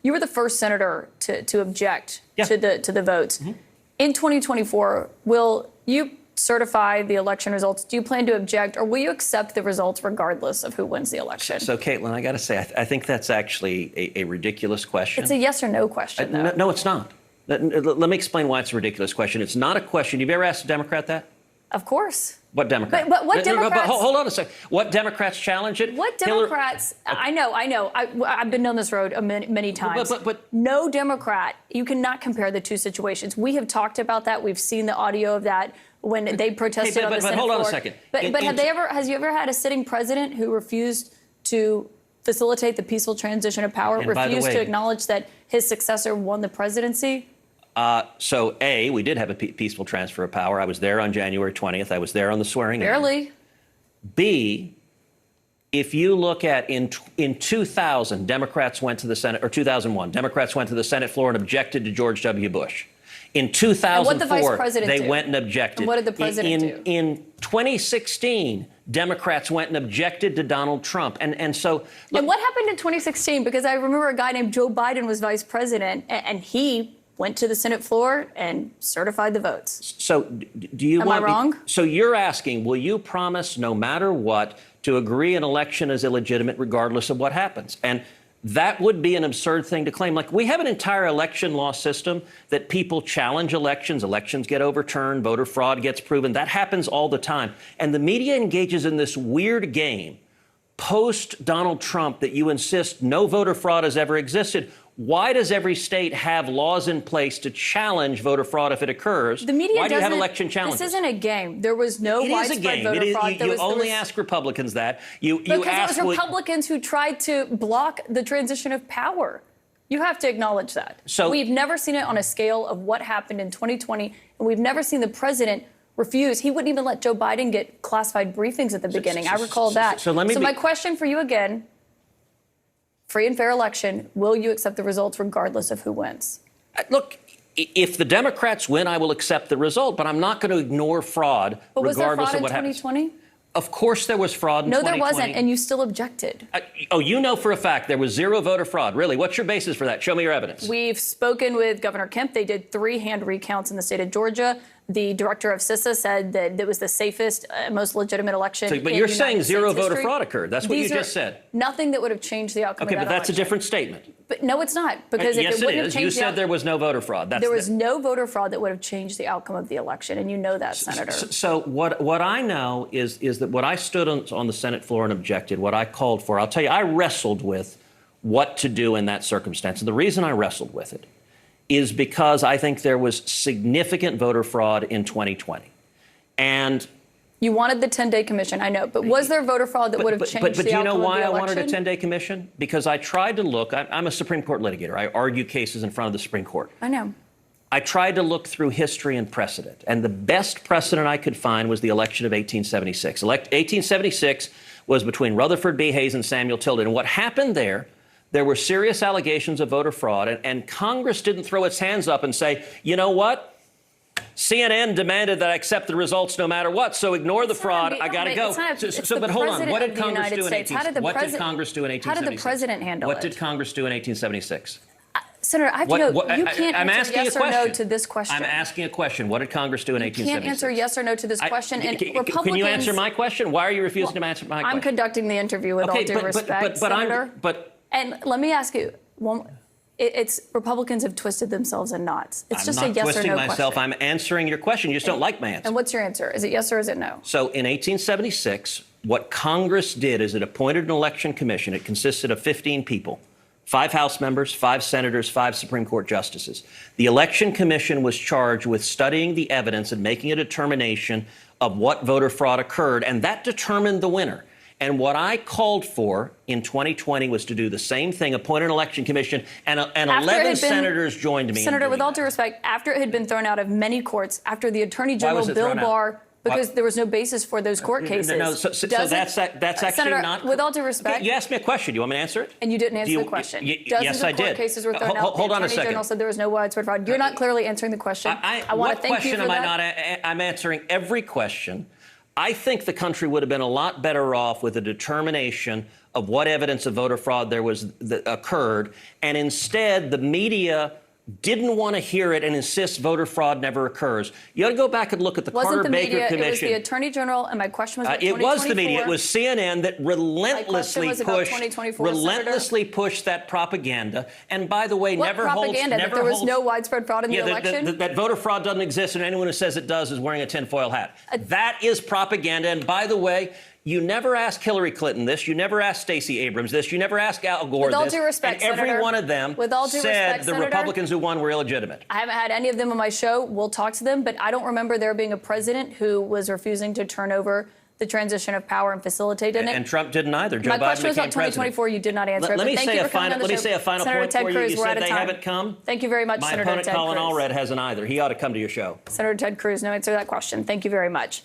You were the first senator to object to the votes. Mm-hmm. In 2024, will you certify the election results? Do you plan to object, or will you accept the results regardless of who wins the election? So Caitlin, I got to say, I think that's actually a ridiculous question. It's a yes or no question, though. No, it's not. Let me explain why it's a ridiculous question. It's not a question. You've ever asked a Democrat that? Of course. What Democrat? But what Democrats? But hold on a second. What Democrats challenge it? What Democrats? I know. I've been down this road many times. But no Democrat. You cannot compare the two situations. We have talked about that. We've seen the audio of that when they protested on the Senate floor. But hold on a second. But has you ever had a sitting president who refused to facilitate the peaceful transition of power, refused to acknowledge that his successor won the presidency? So, A, we did have a peaceful transfer of power. I was there on January 20th. I was there on the swearing in. Barely. B, if you look at in 2000, Democrats went to the Senate, or 2001, Democrats went to the Senate floor and objected to George W. Bush. In 2004, they went and objected. And what did the president do? In 2016, Democrats went and objected to Donald Trump. And so... Look, and what happened in 2016? Because I remember a guy named Joe Biden was vice president, and he went to the Senate floor and certified the votes. So do you want... Am I wrong? So you're asking, will you promise no matter what to agree an election is illegitimate regardless of what happens? And that would be an absurd thing to claim. Like, we have an entire election law system that people challenge elections. Elections get overturned. Voter fraud gets proven. That happens all the time. And the media engages in this weird game post-Donald Trump that you insist no voter fraud has ever existed. Why does every state have laws in place to challenge voter fraud if it occurs? The media Why do you have election challenges? This isn't a game. There was no widespread voter fraud. You only ask Republicans that. Because it was Republicans who tried to block the transition of power. You have to acknowledge that. So we've never seen it on a scale of what happened in 2020, and we've never seen the president refuse. He wouldn't even let Joe Biden get classified briefings at the beginning. I recall that. So my question for you again, free and fair election, will you accept the results regardless of who wins? Look, if the Democrats win, I will accept the result, but I'm not going to ignore fraud regardless of what happens. Was there fraud in 2020? Of course there was fraud in 2020. No, there wasn't, and you still objected. You know for a fact there was zero voter fraud. Really? What's your basis for that? Show me your evidence. We've spoken with Governor Kemp. They did 3 hand recounts in the state of Georgia. The director of CISA said that it was the safest, most legitimate election. But you're saying zero voter fraud occurred. That's what you just said. Nothing that would have changed the outcome of that election. Okay, but that's a different statement. But no, it's not. Because if it wouldn't have changed you said there was no voter fraud. There was no voter fraud that would have changed the outcome of the election, and you know that, Senator. So what I know is that what I stood on the Senate floor and objected, what I called for, I'll tell you, I wrestled with what to do in that circumstance. And the reason I wrestled with it is because I think there was significant voter fraud in 2020. And you wanted the 10-day commission, I know, but was there voter fraud that would have changed the outcome of the election? But do you know why I wanted a 10-day commission? Because I tried to look, I'm a Supreme Court litigator. I argue cases in front of the Supreme Court. I know. I tried to look through history and precedent, and the best precedent I could find was the election of 1876. 1876 was between Rutherford B. Hayes and Samuel Tilden. And what happened there were serious allegations of voter fraud, and Congress didn't throw its hands up and say, you know what? CNN demanded that I accept the results no matter what, so ignore the fraud. I got to go. But hold on. What did Congress do in 1876? What did Congress do in 1876? How did the president handle it? What did Congress do in 1876? Senator, I have to know, you can't answer yes or no to this question. I'm asking a question. What did Congress do in 1876? You can't answer yes or no to this question. And Republicans, can you answer my question? Why are you refusing to answer my question? I'm conducting the interview with all due respect, Senator. And let me ask you, it's Republicans have twisted themselves in knots. It's just a yes or no question. I'm not twisting myself. I'm answering your question. You just don't like my answer. And what's your answer? Is it yes or is it no? So in 1876, what Congress did is it appointed an election commission. It consisted of 15 people, 5 House members, 5 senators, 5 Supreme Court justices. The election commission was charged with studying the evidence and making a determination of what voter fraud occurred, and that determined the winner. And what I called for in 2020 was to do the same thing, appoint an election commission, and 11 senators joined me. Senator, with all due respect, after it had been thrown out of many courts, after the Attorney General Bill Barr, because there was no basis for those court cases. No, so that's actually Senator, not. With all due respect, you asked me a question. Do you want me to answer it? And you didn't answer the question. Yes, I did. Court cases were thrown out. Hold on a second. The Attorney General said there was no widespread fraud. You're not clearly answering the question. I want to thank you for that. What question am I not? I'm answering every question. I think the country would have been a lot better off with a determination of what evidence of voter fraud there was that occurred, and instead the media didn't want to hear it and insists voter fraud never occurs. You ought to go back and look at the Carter-Baker Commission. It was the Attorney General, and my question was about 2024. It was the media. It was CNN that relentlessly pushed that propaganda. And by the way, never propaganda? That there was no widespread fraud in the election? That voter fraud doesn't exist, and anyone who says it does is wearing a tinfoil hat. That is propaganda. And by the way, you never asked Hillary Clinton this. You never asked Stacey Abrams this. You never asked Al Gore this. With all due respect, and every Senator, one of them said the Republicans who won were illegitimate. I haven't had any of them on my show. We'll talk to them. But I don't remember there being a president who was refusing to turn over the transition of power and facilitated it. And Trump didn't either. Joe My Biden question was about became 2024. You did not answer it. Let me say a final Senator point Ted for you. Cruz, You we're said out of they time. haven't come. Thank you very much, My Senator opponent, Ted Colin Cruz. Allred, hasn't either. He ought to come to your show. Senator Ted Cruz, no answer to that question. Thank you very much.